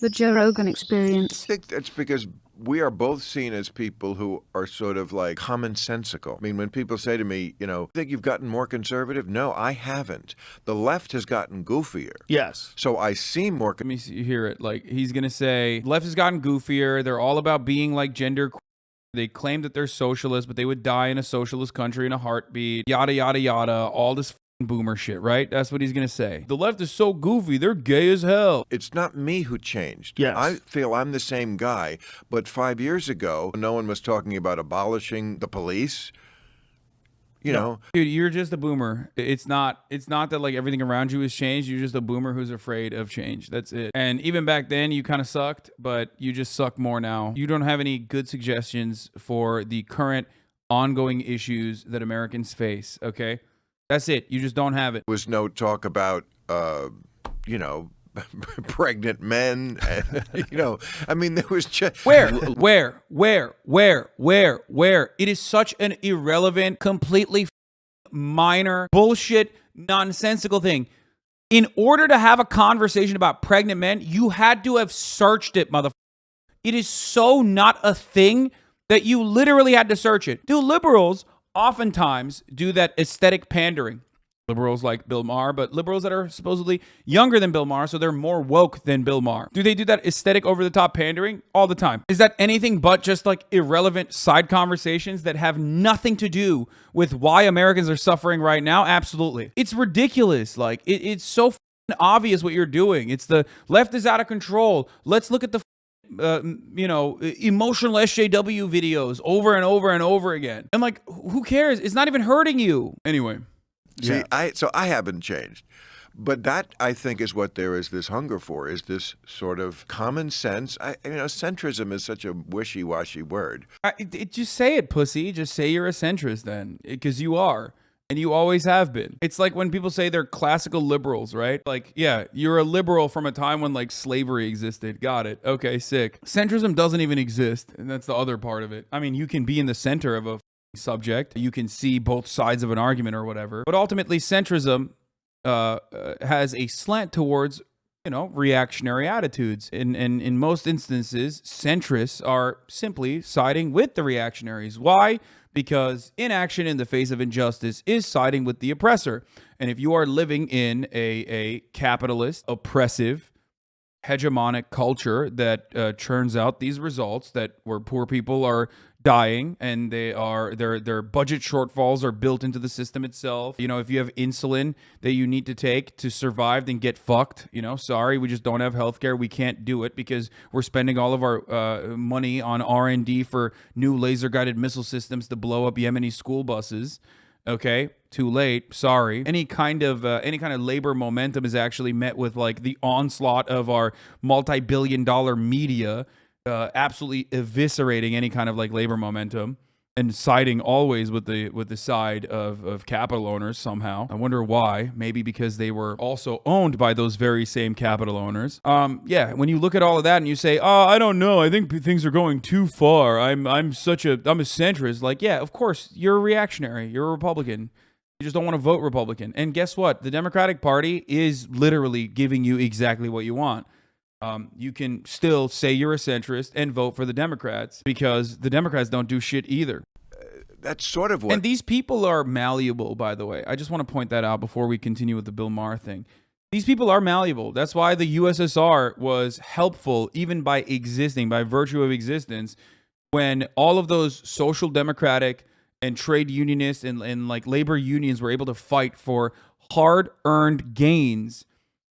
The Joe Rogan experience. I think that's because we are both seen as people who are sort of like commonsensical. I mean, when people say to me, think you've gotten more conservative? No, I haven't. The left has gotten goofier. Yes. So I seem more. Let me hear it. Like, he's going to say, left has gotten goofier. They're all about being like gender. They claim that they're socialists, but they would die in a socialist country in a heartbeat. Yada, yada, yada. All this boomer shit, right? That's what he's going to say. The left is so goofy. They're gay as hell. It's not me who changed. Yes. I feel I'm the same guy. But 5 years ago, no one was talking about abolishing the police. You know, dude, you're just a boomer. It's not that like everything around you has changed. You're just a boomer who's afraid of change. That's it. And even back then you kind of sucked, but you just suck more now. You don't have any good suggestions for the current ongoing issues that Americans face, okay? That's it. You just don't have it. There was no talk about pregnant men and, I mean, there was just Where? It is such an irrelevant, completely minor, bullshit, nonsensical thing. In order to have a conversation about pregnant men, you had to have searched it, motherfucker. It is so not a thing that you literally had to search it. Do liberals oftentimes do that aesthetic pandering? Liberals like Bill Maher, but liberals that are supposedly younger than Bill Maher, so they're more woke than Bill Maher. Do they do that aesthetic over-the-top pandering? All the time. Is that anything but just like irrelevant side conversations that have nothing to do with why Americans are suffering right now? Absolutely. It's ridiculous. Like, it's so obvious what you're doing. It's the left is out of control. Let's look at the emotional SJW videos over and over and over again. I'm like, who cares? It's not even hurting you. Anyway. See, I haven't changed. But that, I think, is what there is this hunger for, is this sort of common sense. Centrism is such a wishy-washy word. Just say it, pussy. Just say you're a centrist then, because you are. And you always have been. It's like when people say they're classical liberals, right? Like, yeah, you're a liberal from a time when like slavery existed. Got it. Okay, sick. Centrism doesn't even exist. And that's the other part of it. I mean, you can be in the center of a subject. You can see both sides of an argument or whatever. But ultimately, centrism has a slant towards, reactionary attitudes. In most instances, centrists are simply siding with the reactionaries. Why? Because inaction in the face of injustice is siding with the oppressor. And if you are living in a capitalist, oppressive, hegemonic culture that churns out these results, that where poor people are dying and their budget shortfalls are built into the system itself. If you have insulin that you need to take to survive, then get fucked. Sorry, we just don't have healthcare. We can't do it because we're spending all of our money on R&D for new laser guided missile systems to blow up Yemeni school buses. Okay, too late. Sorry. Any kind of labor momentum is actually met with like the onslaught of our multi-billion-dollar media, absolutely eviscerating any kind of like labor momentum and siding always with the side of capital owners somehow. I wonder why. Maybe because they were also owned by those very same capital owners. Yeah, when you look at all of that and you say, "Oh, I don't know. I think things are going too far. I'm a centrist." Like, yeah, of course, you're a reactionary. You're a Republican. You just don't want to vote Republican. And guess what? The Democratic Party is literally giving you exactly what you want. You can still say you're a centrist and vote for the Democrats because the Democrats don't do shit either. That's sort of what... And these people are malleable, by the way. I just want to point that out before we continue with the Bill Maher thing. These people are malleable. That's why the USSR was helpful even by virtue of existence, when all of those social democratic and trade unionists and like labor unions were able to fight for hard-earned gains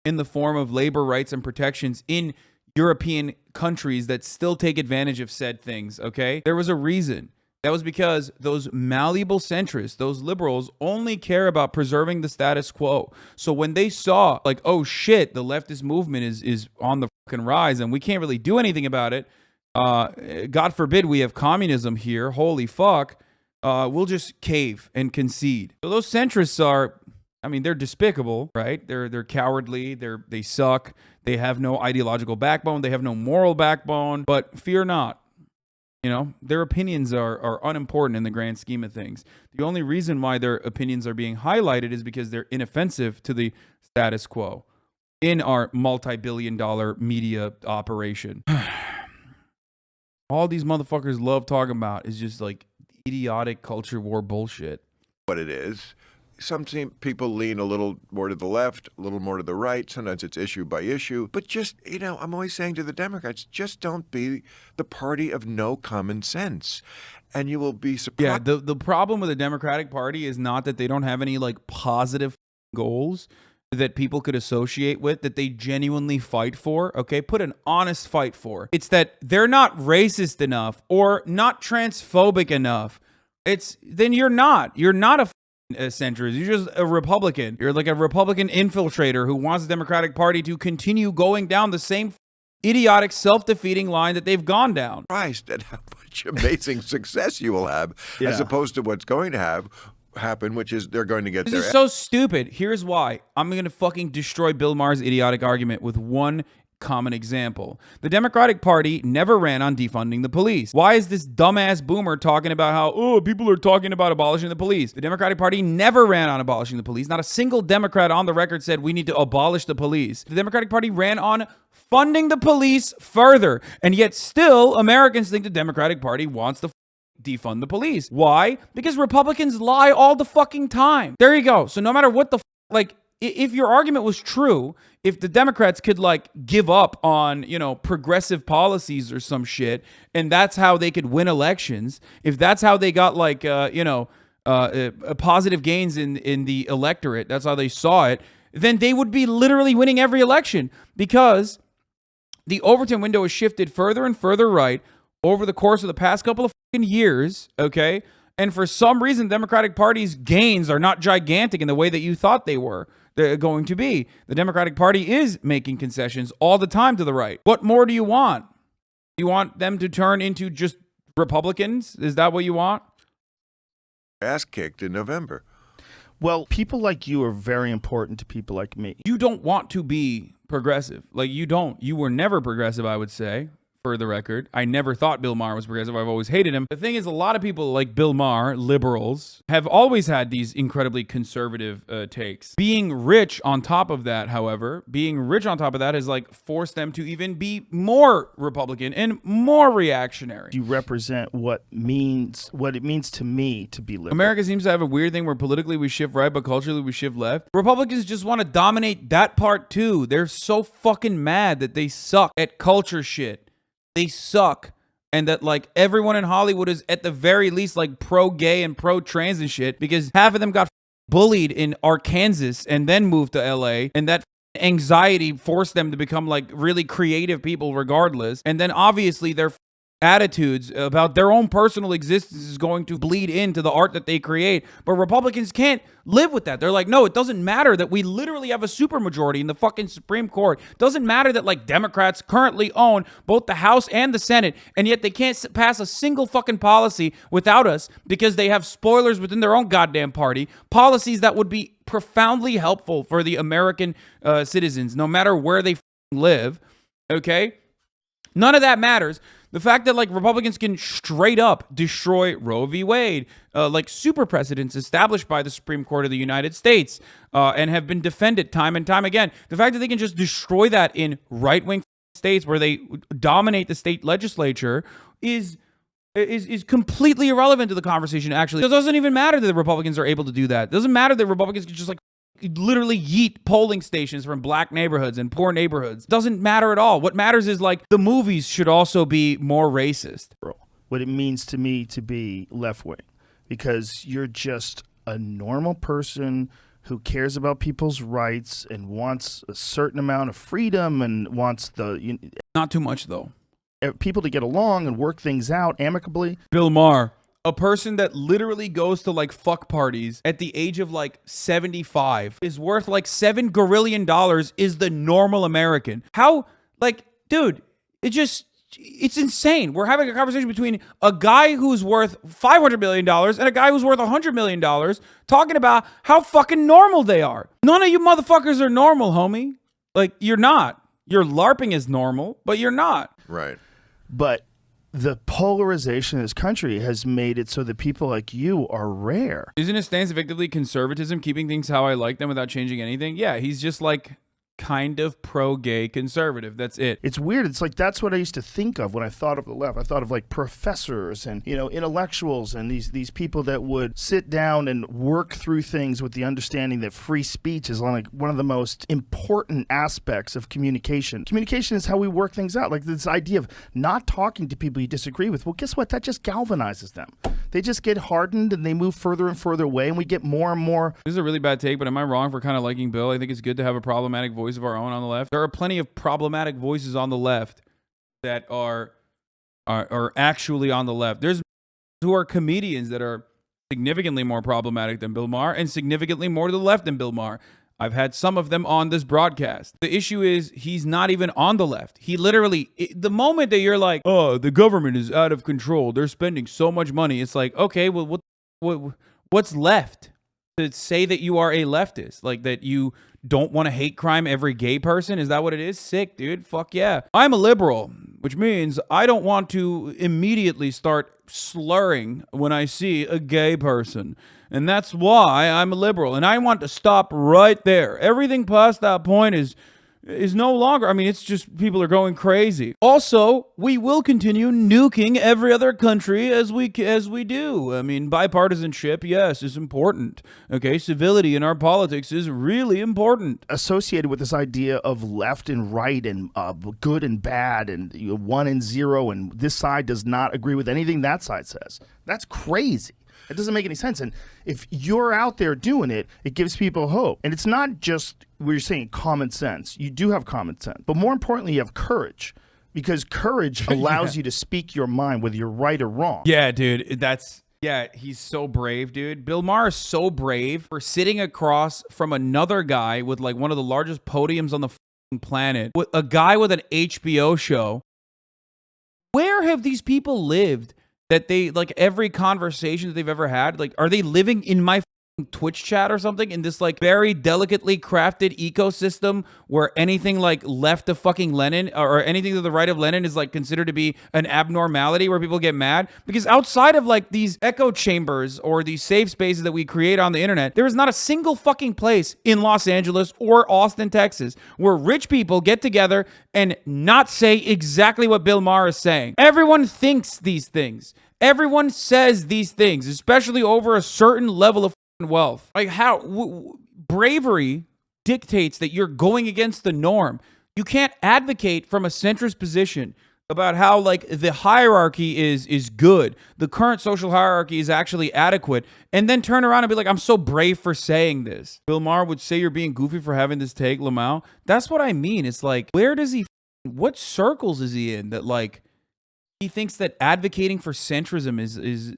in the form of labor rights and protections in European countries that still take advantage of said things, okay? There was a reason. That was because those malleable centrists, those liberals, only care about preserving the status quo. So when they saw, like, oh shit, the leftist movement is on the fucking rise and we can't really do anything about it, God forbid we have communism here, holy fuck, we'll just cave and concede. So those centrists are... they're despicable, right? They're cowardly. They suck. They have no ideological backbone. They have no moral backbone. But fear not. Their opinions are unimportant in the grand scheme of things. The only reason why their opinions are being highlighted is because they're inoffensive to the status quo. in our multi-billion-dollar media operation. All these motherfuckers love talking about is just like idiotic culture war bullshit. What it is. Some people lean a little more to the left, a little more to the right. Sometimes it's issue by issue. But just, I'm always saying to the Democrats, just don't be the party of no common sense. And you will be surprised. Yeah, the problem with the Democratic Party is not that they don't have any like positive goals that people could associate with, that they genuinely fight for, okay? Put an honest fight for. It's that they're not racist enough or not transphobic enough. Then you're not a centrist. You're just a Republican. You're like a Republican infiltrator who wants the Democratic Party to continue going down the same idiotic, self-defeating line that they've gone down. Surprised at how much amazing success you will have, as opposed to what's going to happen, which is they're going to get This their is so stupid. Here's why. I'm going to fucking destroy Bill Maher's idiotic argument with one common example. The Democratic Party never ran on defunding the police. Why is this dumbass boomer talking about how, people are talking about abolishing the police? The Democratic Party never ran on abolishing the police. Not a single Democrat on the record said we need to abolish the police. The Democratic Party ran on funding the police further. And yet still, Americans think the Democratic Party wants to defund the police. Why? Because Republicans lie all the fucking time. There you go. So no matter what if your argument was true, if the Democrats could give up on, progressive policies or some shit, and that's how they could win elections, if that's how they got positive gains in the electorate, that's how they saw it, then they would be literally winning every election, because the Overton window has shifted further and further right over the course of the past couple of fucking years, okay? And for some reason, the Democratic Party's gains are not gigantic in the way that you thought they're going to be. The Democratic Party is making concessions all the time to the right. What more do you want? You want them to turn into just Republicans? Is that what you want? ass kicked in November. Well, people like you are very important to people like me. You don't want to be progressive. You don't. You were never progressive, I would say. For the record, I never thought Bill Maher was progressive. I've always hated him. The thing is, a lot of people like Bill Maher, liberals, have always had these incredibly conservative takes. Being rich on top of that, however, has forced them to even be more Republican and more reactionary. You represent what it means to me to be liberal. America seems to have a weird thing where politically we shift right, but culturally we shift left. Republicans just want to dominate that part too. They're so fucking mad that they suck at culture shit. They suck, and that everyone in Hollywood is at the very least pro-gay and pro-trans and shit, because half of them got bullied in Arkansas and then moved to LA, and that anxiety forced them to become really creative people regardless. And then obviously their attitudes about their own personal existence is going to bleed into the art that they create. But Republicans can't live with that. They're like, no, it doesn't matter that we literally have a supermajority in the fucking Supreme Court. It doesn't matter that Democrats currently own both the House and the Senate, and yet they can't pass a single fucking policy without us because they have spoilers within their own goddamn party, policies that would be profoundly helpful for the American citizens, no matter where they live. Okay? None of that matters. The fact that Republicans can straight up destroy Roe v. Wade, super precedents established by the Supreme Court of the United States, and have been defended time and time again. The fact that they can just destroy that in right-wing states where they dominate the state legislature is completely irrelevant to the conversation, actually. It doesn't even matter that the Republicans are able to do that. It doesn't matter that Republicans can just literally yeet polling stations from black neighborhoods and poor neighborhoods. Doesn't matter at all. What matters is the movies should also be more racist. What it means to me to be left wing, because you're just a normal person who cares about people's rights and wants a certain amount of freedom and wants not too much though. People to get along and work things out amicably. Bill Maher, a person that literally goes to fuck parties at the age of 75 is worth $7 gorillion is the normal American. How, dude, it's insane. We're having a conversation between a guy who's worth $500 million and a guy who's worth $100 million talking about how fucking normal they are. None of you motherfuckers are normal, homie. You're not. You're LARPing as normal, but you're not. Right. But the polarization in this country has made it so that people like you are rare. Isn't his stance effectively conservatism, keeping things how I like them without changing anything? Yeah, he's just kind of pro-gay conservative. That's it. It's weird. It's like that's what I used to think of when I thought of the left. I thought of like professors and, you know, intellectuals and these people that would sit down and work through things with the understanding that free speech is like one of the most important aspects of communication. Communication is how we work things out. Like this idea of not talking to people you disagree with. Well, guess what? That just galvanizes them. They just get hardened and they move further and further away, and we get more and more. This is a really bad take, but am I wrong for kind of liking Bill? I think it's good to have a problematic voice of our own on the left. There are plenty of problematic voices on the left that are actually on the left. There's who are comedians that are significantly more problematic than Bill Maher and significantly more to the left than Bill Maher. I've had some of them on this broadcast. The issue is he's not even on the left. He literally, the moment that you're like, oh, the government is out of control, they're spending so much money, it's like, okay, well, what's left to say that you are a leftist? Like that you don't want to hate crime every gay person? Is that what it is? Sick, dude. Fuck yeah. I'm a liberal, which means I don't want to immediately start slurring when I see a gay person. And that's why I'm a liberal. And I want to stop right there. Everything past that point is no longer, I mean, it's just people are going crazy. Also, we will continue nuking every other country as we do. I mean, bipartisanship, yes, is important. Okay, civility in our politics is really important. Associated with this idea of left and right and good and bad and 1 and 0, and this side does not agree with anything that side says. That's crazy. It doesn't make any sense. And if you're out there doing it, it gives people hope. And it's not just where you're saying common sense. You do have common sense. But more importantly, you have courage. Because courage allows you to speak your mind, whether you're right or wrong. Yeah, dude. Yeah, he's so brave, dude. Bill Maher is so brave for sitting across from another guy with like one of the largest podiums on the planet, with a guy with an HBO show. Where have these people lived? That they, like, every conversation that they've ever had, like, are they living in my Twitch chat or something in this, like, very delicately crafted ecosystem where anything, like, left of fucking Lenin or anything to the right of Lenin is, like, considered to be an abnormality where people get mad? Because outside of, like, these echo chambers or these safe spaces that we create on the internet, there is not a single fucking place in Los Angeles or Austin, Texas, where rich people get together and not say exactly what Bill Maher is saying. Everyone thinks these things. Everyone says these things, especially over a certain level of wealth. Like how bravery dictates that you're going against the norm. You can't advocate from a centrist position about how like the hierarchy is good. The current social hierarchy is actually adequate, and then turn around and be like, I'm so brave for saying this. Bill Maher would say you're being goofy for having this take, Lamau. That's what I mean. It's like, where does he, what circles is he in that like he thinks that advocating for centrism is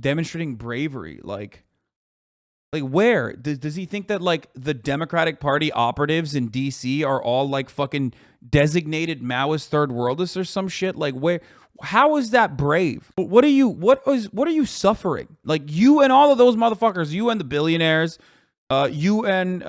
demonstrating bravery? Like where? Does he think that, like, the Democratic Party operatives in D.C. are all, like, fucking designated Maoist third worldists or some shit? Like, where? How is that brave? What are you suffering? Like, you and all of those motherfuckers, you and the billionaires, you and,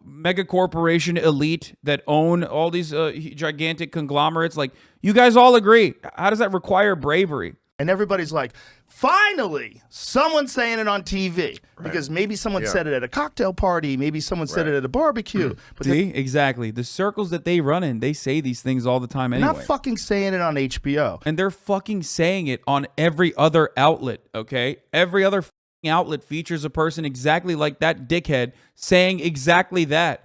mega corporation elite that own all these gigantic conglomerates, like, you guys all agree. How does that require bravery? And everybody's like, finally, someone's saying it on TV. Because maybe someone said it at a cocktail party. Maybe someone said it at a barbecue. But see, exactly. The circles that they run in, they say these things all the time anyway. They're not fucking saying it on HBO. And they're fucking saying it on every other outlet, okay? Every other outlet features a person exactly like that dickhead saying exactly that.